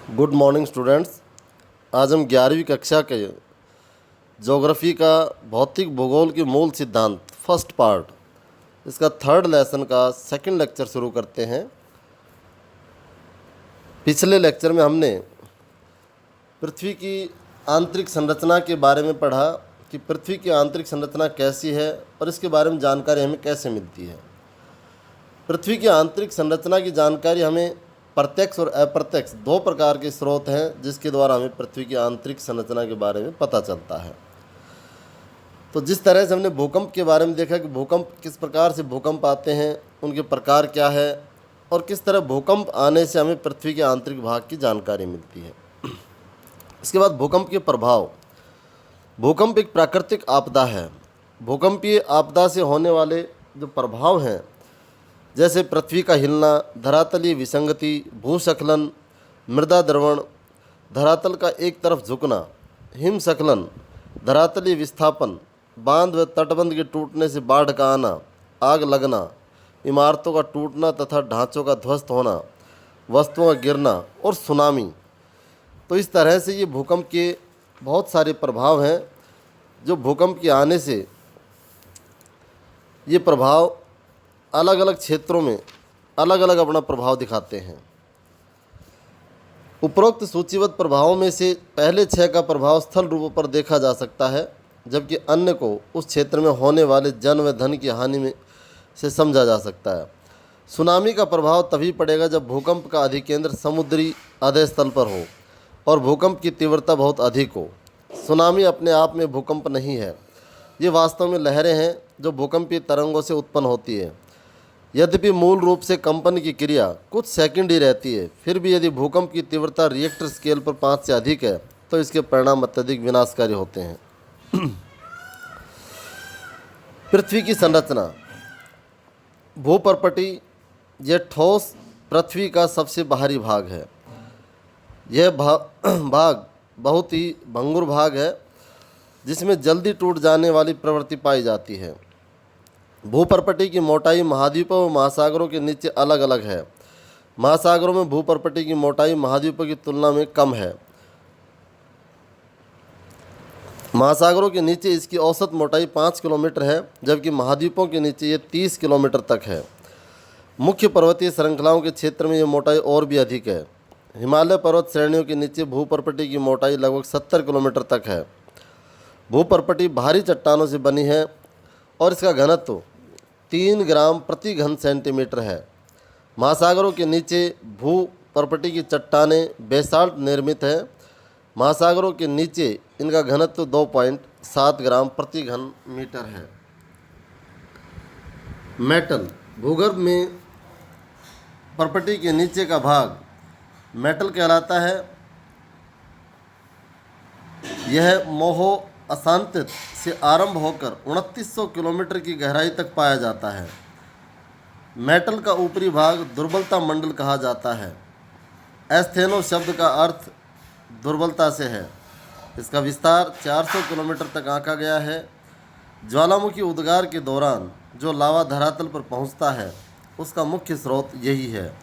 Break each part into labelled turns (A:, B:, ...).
A: Good morning students. आज हम 11वीं कक्षा के ज्योग्राफी का भौतिक भूगोल के मूल सिद्धांत फर्स्ट पार्ट इसका थर्ड लेसन का सेकंड लेक्चर शुरू करते हैं। पिछले लेक्चर में हमने पृथ्वी की आंतरिक संरचना के बारे में पढ़ा कि पृथ्वी की आंतरिक संरचना कैसी है और इसके बारे में जानकारी हमें कैसे मिलती है। पृथ्वी की आंतरिक संरचना की जानकारी हमें प्रत्यक्ष और अप्रत्यक्ष दो प्रकार के स्रोत हैं जिसके द्वारा हमें पृथ्वी की आंतरिक संरचना के बारे में पता चलता है। तो जिस तरह से हमने भूकंप के बारे में देखा कि भूकंप किस प्रकार से भूकंप आते हैं, उनके प्रकार क्या है और किस तरह भूकंप आने से हमें पृथ्वी के आंतरिक भाग की जानकारी मिलती है। इसके बाद भूकंप के प्रभाव। भूकंप एक प्राकृतिक आपदा है। भूकंपीय आपदा से होने वाले जो प्रभाव हैं जैसे पृथ्वी का हिलना, धरातलीय विसंगति, भूस्खलन, मृदा द्रवण, धरातल का एक तरफ झुकना, हिमस्खलन, धरातलीय विस्थापन, बांध व तटबंध के टूटने से बाढ़ का आना, आग लगना, इमारतों का टूटना तथा ढांचों का ध्वस्त होना, वस्तुओं का गिरना और सुनामी। तो इस तरह से ये भूकंप के बहुत सारे प्रभाव हैं जो भूकंप के आने से ये प्रभाव अलग अलग क्षेत्रों में अलग अलग अपना प्रभाव दिखाते हैं। उपरोक्त सूचीबद्ध प्रभावों में से पहले 6 का प्रभाव स्थल रूपों पर देखा जा सकता है, जबकि अन्य को उस क्षेत्र में होने वाले जन व धन की हानि में से समझा जा सकता है। सुनामी का प्रभाव तभी पड़ेगा जब भूकंप का अधिकेंद्र समुद्री अधस्तल पर हो और भूकंप की तीव्रता बहुत अधिक हो। सुनामी अपने आप में भूकंप नहीं है, ये वास्तव में लहरें हैं जो भूकंपीय तरंगों से उत्पन्न होती है। यद्यपि मूल रूप से कंपन की क्रिया कुछ सेकंड ही रहती है, फिर भी यदि भूकंप की तीव्रता रिएक्टर स्केल पर 5 से अधिक है तो इसके परिणाम अत्यधिक विनाशकारी होते हैं। पृथ्वी की संरचना। भूपर्पटी यह ठोस पृथ्वी का सबसे बाहरी भाग है। यह भाग बहुत ही भंगुर भाग है जिसमें जल्दी टूट जाने वाली प्रवृत्ति पाई जाती है। भूपर्पटी की मोटाई महाद्वीपों व महासागरों के नीचे अलग अलग है। महासागरों में भूपर्पटी की मोटाई महाद्वीपों की तुलना में कम है। महासागरों के नीचे इसकी औसत मोटाई 5 किलोमीटर है, जबकि महाद्वीपों के नीचे ये 30 किलोमीटर तक है। मुख्य पर्वतीय श्रृंखलाओं के क्षेत्र में ये मोटाई और भी अधिक है। हिमालय पर्वत श्रेणियों के नीचे भूपर्पटी की मोटाई लगभग 70 किलोमीटर तक है। भूपर्पटी भारी चट्टानों से बनी है और इसका घनत्व 3 ग्राम प्रति घन सेंटीमीटर है। महासागरों के नीचे भूपर्पटी की चट्टानें बेसाल्ट निर्मित है। महासागरों के नीचे इनका घनत्व 2.7 ग्राम प्रति घन मीटर है। मेटल। भूगर्भ में पर्पटी के नीचे का भाग मेटल कहलाता है। यह मोहो अशांतित से आरंभ होकर 2900 किलोमीटर की गहराई तक पाया जाता है। मेटल का ऊपरी भाग दुर्बलता मंडल कहा जाता है। एस्थेनो शब्द का अर्थ दुर्बलता से है। इसका विस्तार 400 किलोमीटर तक आंका गया है। ज्वालामुखी उद्गार के दौरान जो लावा धरातल पर पहुंचता है उसका मुख्य स्रोत यही है।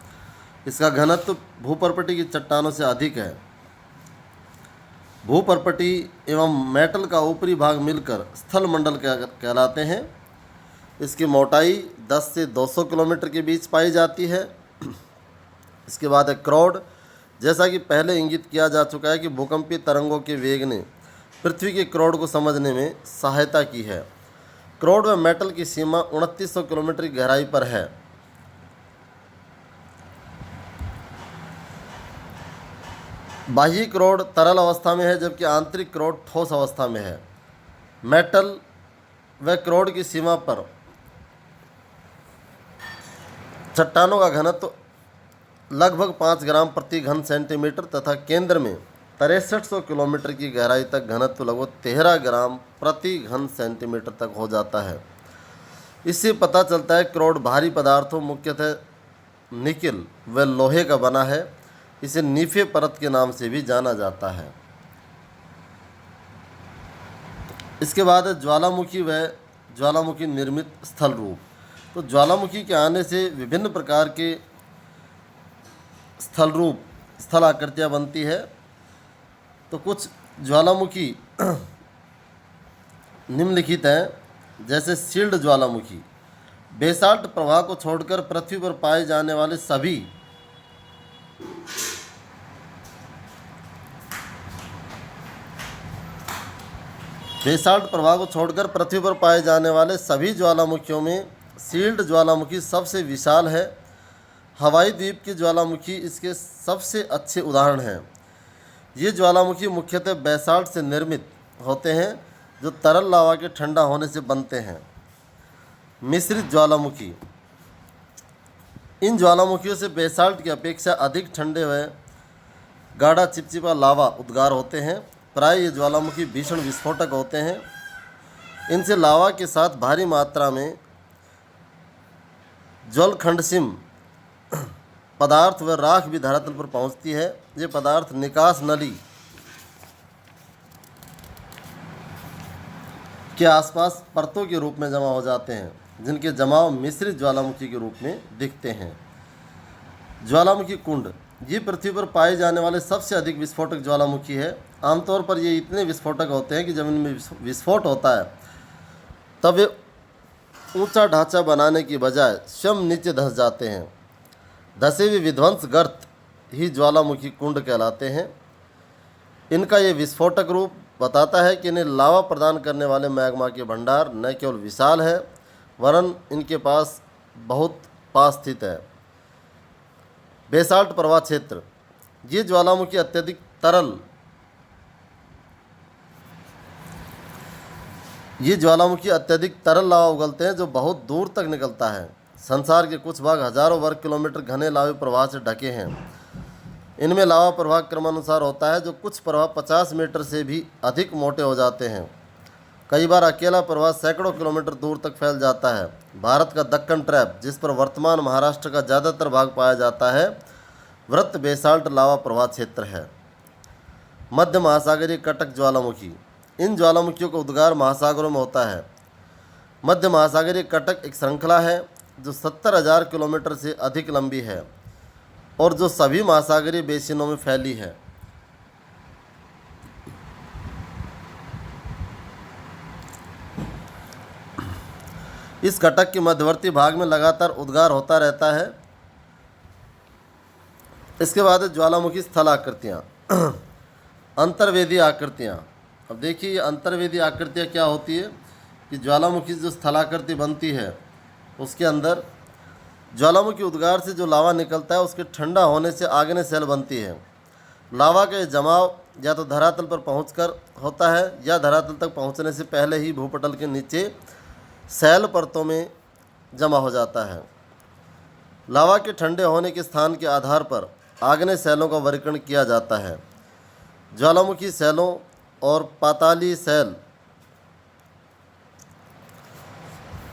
A: इसका घनत्व भूपर्पटी की चट्टानों से अधिक है। भूपर्पटी एवं मेटल का ऊपरी भाग मिलकर स्थल मंडल कहलाते हैं। इसकी मोटाई 10 से 200 किलोमीटर के बीच पाई जाती है। इसके बाद है क्राउड। जैसा कि पहले इंगित किया जा चुका है कि भूकंपीय तरंगों के वेग ने पृथ्वी के क्राउड को समझने में सहायता की है। क्राउड व मेटल की सीमा 2900 किलोमीटर की गहराई पर है। बाह्य क्राउड तरल अवस्था में है, जबकि आंतरिक क्राउड ठोस अवस्था में है। मेटल व क्राउड की सीमा पर चट्टानों का घनत्व लगभग 5 ग्राम प्रति घन सेंटीमीटर तथा केंद्र में 6300 किलोमीटर की गहराई तक घनत्व लगभग 13 ग्राम प्रति घन सेंटीमीटर तक हो जाता है। इससे पता चलता है क्राउड भारी पदार्थों मुख्यतः निकेल व लोहे का बना है। इसे नीफे परत के नाम से भी जाना जाता है। इसके बाद है ज्वालामुखी व ज्वालामुखी निर्मित स्थल रूप। तो ज्वालामुखी के आने से विभिन्न प्रकार के स्थल रूप स्थल आकृतियाँ बनती है। तो कुछ ज्वालामुखी निम्नलिखित हैं, जैसे शील्ड ज्वालामुखी। बेसाल्ट प्रवाह को छोड़कर पृथ्वी पर पाए जाने वाले सभी बेसाल्ट प्रवाह को छोड़कर पृथ्वी पर पाए जाने वाले सभी ज्वालामुखियों में शील्ड ज्वालामुखी सबसे विशाल है। हवाई द्वीप की ज्वालामुखी इसके सबसे अच्छे उदाहरण हैं। ये ज्वालामुखी मुख्यतः बेसाल्ट से निर्मित होते हैं, जो तरल लावा के ठंडा होने से बनते हैं। मिश्रित ज्वालामुखी, इन ज्वालामुखियों से बेसाल्ट की अपेक्षा अधिक ठंडे व गाढ़ा चिपचिपा लावा उद्गार होते हैं। प्राय ये ज्वालामुखी भीषण विस्फोटक होते हैं। इनसे लावा के साथ भारी मात्रा में ज्वलखंडसिम पदार्थ व राख भी धरातल पर पहुंचती है। ये पदार्थ निकास नली के आसपास परतों के रूप में जमा हो जाते हैं, जिनके जमाव मिश्रित ज्वालामुखी के रूप में दिखते हैं। ज्वालामुखी कुंड, ये पृथ्वी पर पाए जाने वाले सबसे अधिक विस्फोटक ज्वालामुखी है। आमतौर पर ये इतने विस्फोटक होते हैं कि जब इनमें विस्फोट होता है तब वे ऊंचा ढांचा बनाने की बजाय स्वयं नीचे धंस जाते हैं। धसे हुए विध्वंस गर्त ही ज्वालामुखी कुंड कहलाते हैं। इनका ये विस्फोटक रूप बताता है कि इन्हें लावा प्रदान करने वाले मैग्मा के भंडार न केवल विशाल है, वरन इनके पास बहुत पास स्थित है। बेसाल्ट प्रवाह क्षेत्र, ये ज्वालामुखी अत्यधिक तरल लावा उगलते हैं, जो बहुत दूर तक निकलता है। संसार के कुछ भाग हजारों वर्ग किलोमीटर घने लावे प्रवाह से ढके हैं। इनमें लावा प्रवाह क्रमानुसार होता है, जो कुछ प्रवाह 50 मीटर से भी अधिक मोटे हो जाते हैं। कई बार अकेला प्रवाह सैकड़ों किलोमीटर दूर तक फैल जाता है। भारत का दक्कन ट्रैप, जिस पर वर्तमान महाराष्ट्र का ज़्यादातर भाग पाया जाता है, वृत्त बेसाल्ट लावा प्रवाह क्षेत्र है। मध्य महासागरीय कटक ज्वालामुखी, इन ज्वालामुखियों का उद्गार महासागरों में होता है। मध्य महासागरीय कटक एक श्रृंखला है जो 70,000 किलोमीटर से अधिक लंबी है और जो सभी महासागरीय बेसिनों में फैली है। इस कटक के मध्यवर्ती भाग में लगातार उद्गार होता रहता है। इसके बाद ज्वालामुखी स्थल आकृतियाँ, अंतर्वेदी आकृतियाँ। अब देखिए ये अंतर्वेदी आकृतियाँ क्या होती है कि ज्वालामुखी जो स्थलाकृति बनती है उसके अंदर ज्वालामुखी उद्गार से जो लावा निकलता है उसके ठंडा होने से आग्नेय शैल बनती है। लावा का जमाव या तो धरातल पर पहुंचकर होता है या धरातल तक पहुंचने से पहले ही भूपटल के नीचे शैल परतों में जमा हो जाता है। लावा के ठंडे होने के स्थान के आधार पर आग्नेय शैलों का वर्गीकरण किया जाता है। ज्वालामुखी शैलों और पाताली शैल,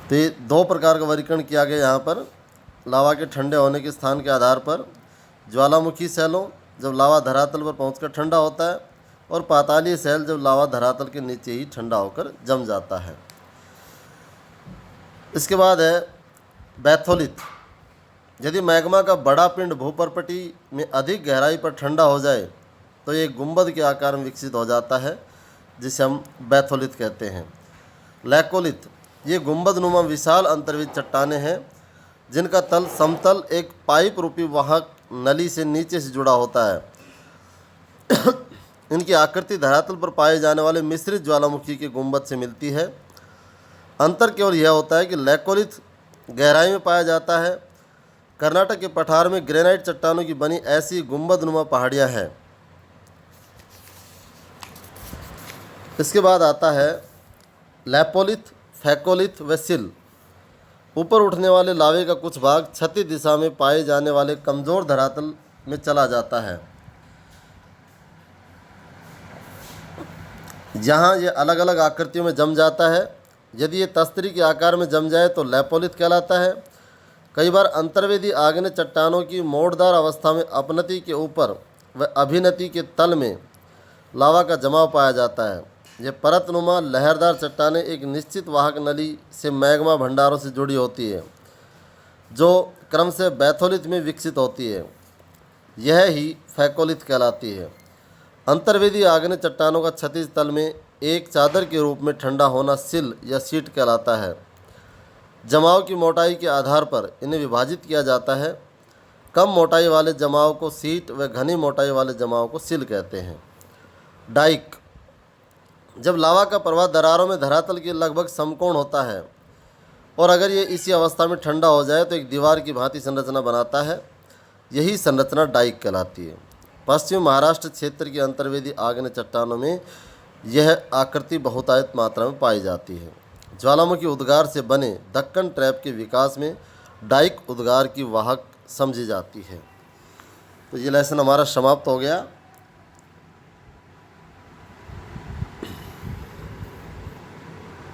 A: तो ये 2 प्रकार का वर्गीकरण किया गया यहाँ पर। लावा के ठंडे होने के स्थान के आधार पर ज्वालामुखी शैलों, जब लावा धरातल पर पहुंचकर ठंडा होता है, और पातालीय शैल, जब लावा धरातल के नीचे ही ठंडा होकर जम जाता है। इसके बाद है बैथोलिथ। यदि मैग्मा का बड़ा पिंड भूपर्पटी में अधिक गहराई पर ठंडा हो जाए तो ये गुंबद के आकार में विकसित हो जाता है, जिसे हम बैथोलिथ कहते हैं। लैकोलिथ, ये गुंबदनुमा विशाल अंतर्वेदी चट्टानें हैं जिनका तल समतल एक पाइप रूपी वाहक नली से नीचे से जुड़ा होता है। इनकी आकृति धरातल पर पाए जाने वाले मिश्रित ज्वालामुखी के गुंबद से मिलती है। अंतर केवल यह होता है कि लैकोलिथ गहराई में पाया जाता है। कर्नाटक के पठार में ग्रेनाइट चट्टानों की बनी ऐसी गुंबदनुमा पहाड़ियाँ हैं। इसके बाद आता है लैपोलिथ, फैकोलिथ व सिल। ऊपर उठने वाले लावे का कुछ भाग क्षति दिशा में पाए जाने वाले कमज़ोर धरातल में चला जाता है। जहाँ ये अलग अलग आकृतियों में जम जाता है। यदि ये तस्तरी के आकार में जम जाए तो लैपोलिथ कहलाता है। कई बार अंतर्वेदी आग्नेय चट्टानों की मोड़दार अवस्था में अपनति के ऊपर व अभिनति के तल में लावा का जमाव पाया जाता है। यह परतनुमा लहरदार चट्टानें एक निश्चित वाहक नली से मैग्मा भंडारों से जुड़ी होती है, जो क्रम से बैथोलिथ में विकसित होती है। यह ही फैकोलिथ कहलाती है। अंतर्वेदी आग्नेय चट्टानों का क्षैतिज तल में एक चादर के रूप में ठंडा होना सिल या शीट कहलाता है। जमाव की मोटाई के आधार पर इन्हें विभाजित किया जाता है। कम मोटाई वाले जमाव को सीट व घनी मोटाई वाले जमाव को सिल कहते हैं। डाइक, जब लावा का प्रवाह दरारों में धरातल के लगभग समकोण होता है और अगर ये इसी अवस्था में ठंडा हो जाए तो एक दीवार की भांति संरचना बनाता है, यही संरचना डाइक कहलाती है। पश्चिम महाराष्ट्र क्षेत्र की अंतर्वेदी आग्नेय चट्टानों में यह आकृति बहुतायत मात्रा में पाई जाती है। ज्वालामुखी उद्गार से बने दक्कन ट्रैप के विकास में डाइक उद्गार की वाहक समझी जाती है। तो ये लेसन हमारा समाप्त हो गया।